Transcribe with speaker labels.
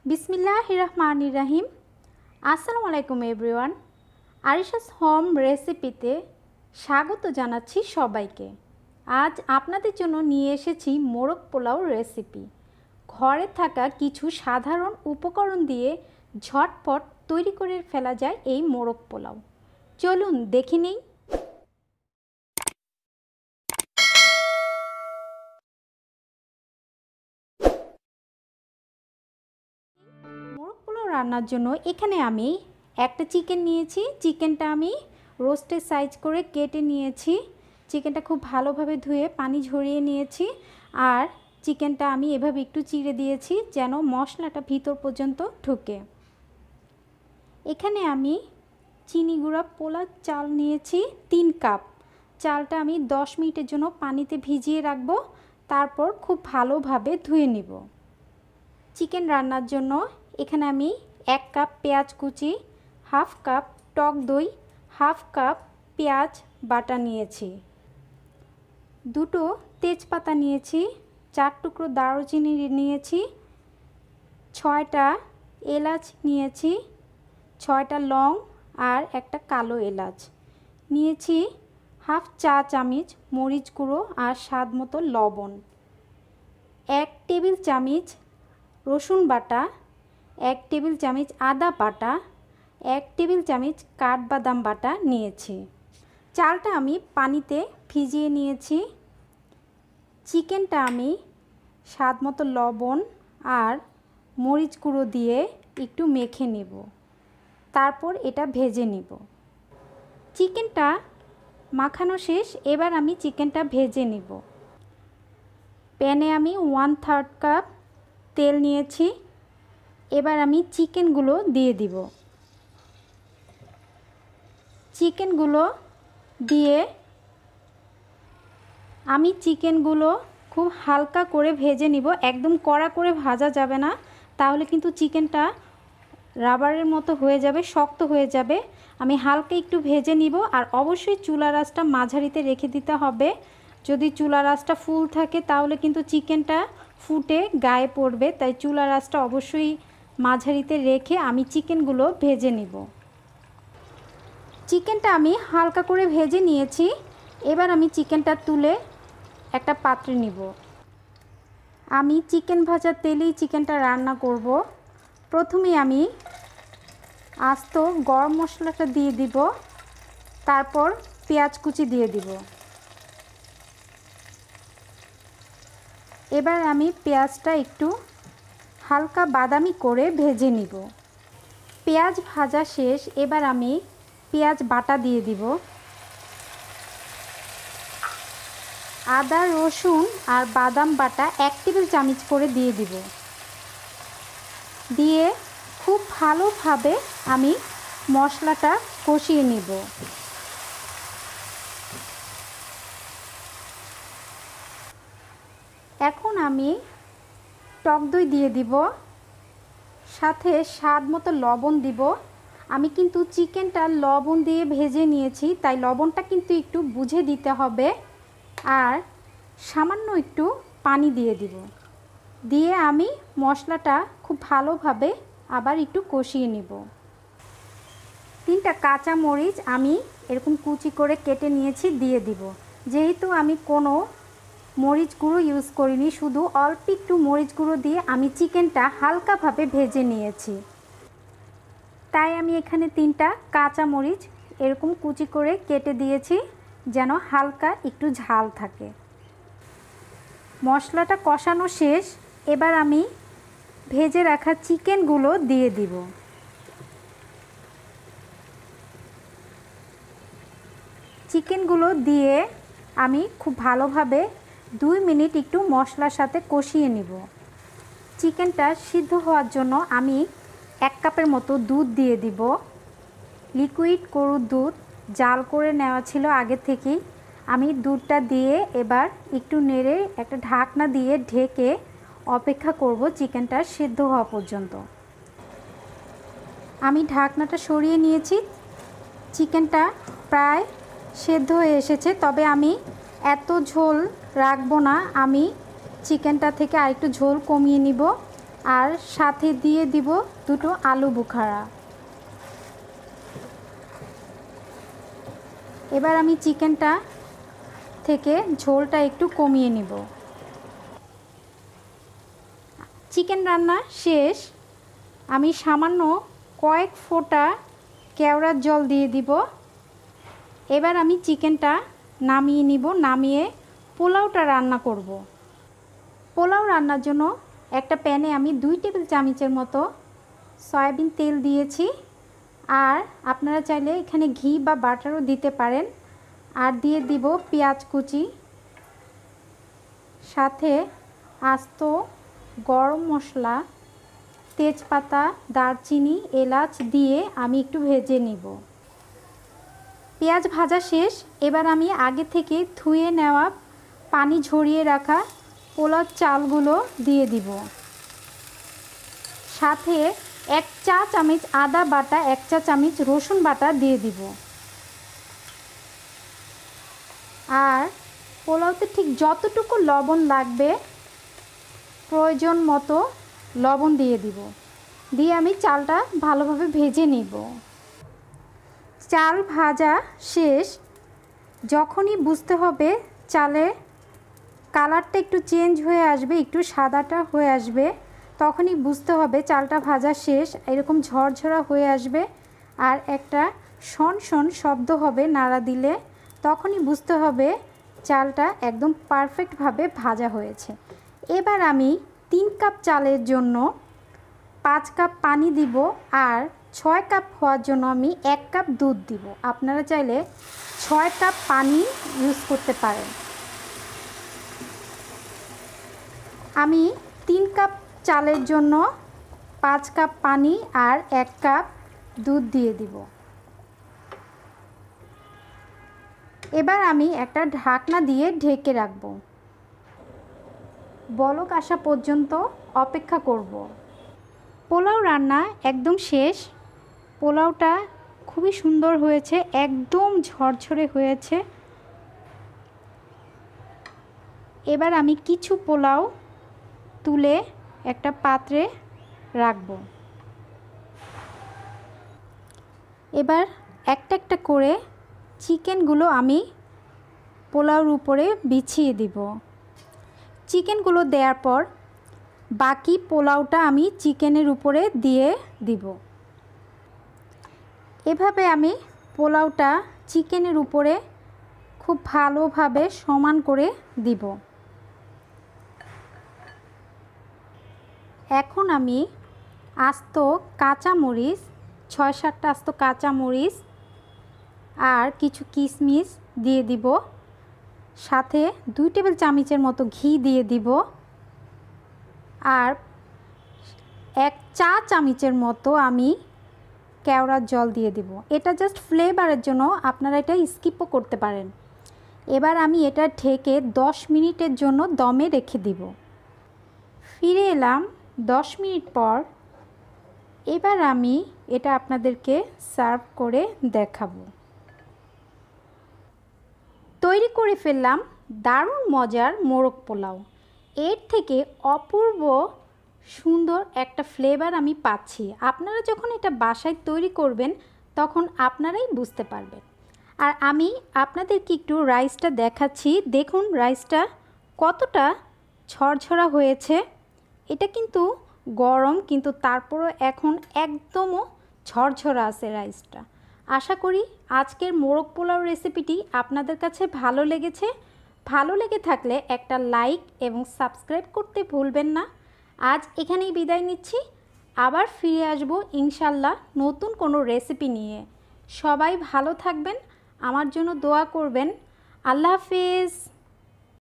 Speaker 1: বিসমিল্লাহির রহমানির রহিম। আসসালামু আলাইকুম এভরিওয়ান। আরিশাস হোম রেসিপিতে স্বাগত জানাচ্ছি সবাইকে। আজ আপনাদের জন্য নিয়ে এসেছি মোরগ পোলাও রেসিপি। ঘরে থাকা কিছু সাধারণ উপকরণ দিয়ে ঝটপট তৈরি করে ফেলা যায় এই মোরগ পোলাও। চলুন দেখে নিই। মোরগ পোলাও রান্নার জন্য এখানে আমি একটা চিকেন নিয়েছি। চিকেনটা আমি রোস্টের সাইজ করে কেটে নিয়েছি। চিকেনটা খুব ভালোভাবে ধুয়ে পানি ঝরিয়ে নিয়েছি। আর চিকেনটা আমি এভাবে একটু চিড়ে দিয়েছি যেন মশলাটা ভিতর পর্যন্ত ঢুকে। এখানে আমি চিনি গুঁড়া পোলা চাল নিয়েছি 3 কাপ। চালটা আমি 10 মিনিটের জন্য পানিতে ভিজিয়ে রাখবো, তারপর খুব ভালোভাবে ধুয়ে নিব। চিকেন রান্নার জন্য এখানে আমি 1 কাপ পেঁয়াজ কুচি, হাফ কাপ টক দই, হাফ কাপ পেঁয়াজ বাটা নিয়েছি, 2টো তেজপাতা নিয়েছি, 4 টুকরো দারুচিনি নিয়েছি, 6টা এলাচ নিয়েছি, 6টা লং আর একটা কালো এলাচ নিয়েছি, হাফ চা চামচ মরিচ গুঁড়ো আর স্বাদ মতো লবণ, 1 টেবিল চামচ রসুন বাটা, 1 টেবিল চামচ আদা বাটা, 1 টেবিল চামচ কাঠবাদাম বাটা নিয়েছি। চালটা আমি পানিতে ভিজিয়ে নিয়েছি। চিকেনটা আমি স্বাদ মতো লবণ আর মরিচ গুঁড়ো দিয়ে একটু মেখে নেব, তারপর এটা ভেজে নেব। চিকেনটা মাখানো শেষ, এবার আমি চিকেনটা ভেজে নেব। প্যানে আমি 1/3 কাপ তেল নিয়েছি। এবার আমি চিকেনগুলো দিয়ে দিব। চিকেনগুলো দিয়ে আমি চিকেনগুলো খুব হালকা করে ভেজে নিব। একদম কড়া করে ভাজা যাবে না, তাহলে কিন্তু চিকেনটা রাবারের মতো হয়ে যাবে, শক্ত হয়ে যাবে। আমি হালকা একটু ভেজে নিব। আর অবশ্যই চুলার আঁচটা মাঝারিতে রেখে দিতে হবে। যদি চুলার আঁচটা ফুল থাকে তাহলে কিন্তু চিকেনটা ফুটে গায়ে পড়বে, তাই চুলার আঁচটা অবশ্যই মাঝারিতে রেখে আমি চিকেনগুলো ভেজে নিব। চিকেনটা আমি হালকা করে ভেজে নিয়েছি। এবার আমি চিকেনটা তুলে একটা পাত্রে নিব। আমি চিকেন ভাজার তেলেই চিকেনটা রান্না করব। প্রথমে আমি আস্ত গরম মশলাটা দিয়ে দিব, তারপর পেঁয়াজ কুচি দিয়ে দিব। এবার আমি পেঁয়াজটা একটু হালকা বাদামি করে ভেজে নিব। পেঁয়াজ ভাজা শেষ, এবার আমি পেঁয়াজ বাটা দিয়ে দিব। আদা রসুন আর বাদাম বাটা 1 টেবিল চামচ করে দিয়ে দিব। দিয়ে খুব ভালোভাবে আমি মশলাটা কষিয়ে নিব। এখন আমি টক দই দিয়ে দিব, সাথে স্বাদ মতো লবণ দিব। আমি কিন্তু চিকেনটা লবণ দিয়ে ভেজে নিয়েছি, তাই লবণটা কিন্তু একটু বুঝে দিতে হবে। আর সামান্য একটু পানি দিয়ে দিব। দিয়ে আমি মশলাটা খুব ভালোভাবে আবার একটু কষিয়ে নিব। 3টা কাঁচা মরিচ আমি এরকম কুচি করে কেটে নিয়েছি, দিয়ে দিব। যেহেতু আমি কোনো মরিচ গুঁড়ো ইউজ করিনি, শুধু অল্প একটু মরিচ গুঁড়ো দিয়ে আমি চিকেনটা হালকাভাবে ভেজে নিয়েছি, তাই আমি এখানে 3টা কাঁচা মরিচ এরকম কুচি করে কেটে দিয়েছি যেন হালকা একটু ঝাল থাকে। মশলাটা কষানো শেষ, এবার আমি ভেজে রাখা চিকেনগুলো দিয়ে দিব। চিকেনগুলো দিয়ে আমি খুব ভালোভাবে 2 মিনিট একটু মশলার সাথে কষিয়ে নিব। চিকেনটা সিদ্ধ হওয়ার জন্য আমি 1 কাপের মতো দুধ দিয়ে দিব। লিকুইড গরুর দুধ জাল করে নেওয়া ছিল আগে থেকেই। আমি দুধটা দিয়ে এবার একটু নেড়ে একটা ঢাকনা দিয়ে ঢেকে অপেক্ষা করব চিকেনটা সিদ্ধ হওয়া পর্যন্ত। আমি ঢাকনাটা সরিয়ে নিয়েছি। চিকেনটা প্রায় সেদ্ধ হয়ে এসেছে, তবে আমি এত ঝোল রাখবো না। আমি চিকেনটা থেকে আরেকটু ঝোল কমিয়ে নিব। আর সাথে দিয়ে দিব দুটো আলু বুখারা। এবার আমি চিকেনটা থেকে ঝোলটা একটু কমিয়ে নিব। চিকেন রান্না শেষ। আমি সামান্য কয়েক ফোঁটা কেওড়ার জল দিয়ে দিব। এবার আমি চিকেনটা নামিয়ে নিব। নামিয়ে পোলাওটা রান্না করব। পোলাও রান্নার জন্য একটা প্যানে আমি 2 টেবিল চামচের মতো সয়াবিন তেল দিয়েছি। আর আপনারা চাইলে এখানে ঘি বা বাটারও দিতে পারেন। আর দিয়ে দিব পেঁয়াজ কুচি, সাথে আস্ত গরম মশলা, তেজপাতা, দারচিনি, এলাচ দিয়ে আমি একটু ভেজে নিব। পেঁয়াজ ভাজা শেষ। এবার আমি আগে থেকে ধুয়ে নেওয়া পানি ঝরিয়ে রাখা পোলাও চালগুলো দিয়ে দিব। সাথে 1 চা চামচ আদা বাটা, 1 চা চামচ রসুন বাটা দিয়ে দিব। আর পোলাওতে ঠিক যতটুকু লবণ লাগবে প্রয়োজন মতো লবণ দিয়ে দিব। দিয়ে আমি চালটা ভালোভাবে ভেজে নিব। চাল ভাজা শেষ। যখনই বুঝতে হবে চালের কালারটা একটু চেঞ্জ হয়ে আসবে, একটু সাদাটা হয়ে আসবে, তখনই বুঝতে হবে চালটা ভাজা শেষ। এরকম ঝরঝরা হয়ে আসবে আর একটা শন শন শব্দ হবে নাড়া দিলে, তখনই বুঝতে হবে চালটা একদম পারফেক্টভাবে ভাজা হয়েছে। এবার আমি 3 কাপ চালের জন্য 5 কাপ পানি দিব। আর 6 কাপ হওয়ার জন্য আমি 1 কাপ দুধ দিব। আপনারা চাইলে 6 কাপ পানি ইউজ করতে পারেন। আমি 3 কাপ চালের জন্য 5 কাপ পানি আর 1 কাপ দুধ দিয়ে দিব। এবার আমি একটা ঢাকনা দিয়ে ঢেকে রাখব। বলক আসা পর্যন্ত অপেক্ষা করব। পোলাও রান্না একদম শেষ। পোলাওটা খুবই সুন্দর হয়েছে, একদম ঝরঝরে হয়েছে। এবার আমি কিছু পোলাও তুলে একটা পাত্রে রাখব। এবার একটা একটা করে চিকেনগুলো আমি পোলাওর উপরে বিছিয়ে দিব। চিকেনগুলো দেওয়ার পর বাকি পোলাওটা আমি চিকেনের উপরে দিয়ে দিব। এভাবে আমি পোলাওটা চিকেনের উপরে খুব ভালোভাবে সমান করে দিব। এখন আমি আস্ত কাঁচামরিচ, 6-7টা আস্ত কাঁচামরিচ আর কিছু কিশমিশ দিয়ে দিব। সাথে 2 টেবিল চামচের মতো ঘি দিয়ে দিব। আর 1 চা চামচের মতো আমি কেওড়ার জল দিয়ে দিব। এটা জাস্ট ফ্লেভারের জন্য, আপনারা এটা স্কিপও করতে পারেন। এবার আমি এটা ঢেকে 10 মিনিটের জন্য দমে রেখে দিব। ফিরে এলাম 10 মিনিট পর। এবার আমি এটা আপনাদেরকে সার্ভ করে দেখাবো। তৈরি করে ফেললাম দারুণ মজার মোরগ পোলাও। এর থেকে অপূর্ব সুন্দর একটা ফ্লেভার আমি পাচ্ছি। আপনারা যখন এটা বাসায় তৈরি করবেন তখন আপনারাই বুঝতে পারবেন। আর আমি আপনাদেরকে একটু রাইসটা দেখাচ্ছি। দেখুন রাইসটা কতটা ঝরঝরা হয়েছে। এটা কিন্তু গরম, কিন্তু তারপরও এখন একদমও ঝরঝরা আছে রাইসটা। আশা করি আজকের মোরগ পোলাও রেসিপিটি আপনাদের কাছে ভালো লেগেছে। ভালো লেগে থাকলে একটা লাইক এবং সাবস্ক্রাইব করতে ভুলবেন না। আজ এখানেই বিদায় নিচ্ছি। আবার ফিরে আসব ইনশাল্লাহ নতুন কোনো রেসিপি নিয়ে। সবাই ভালো থাকবেন, আমার জন্য দোয়া করবেন। আল্লাহ হাফেজ।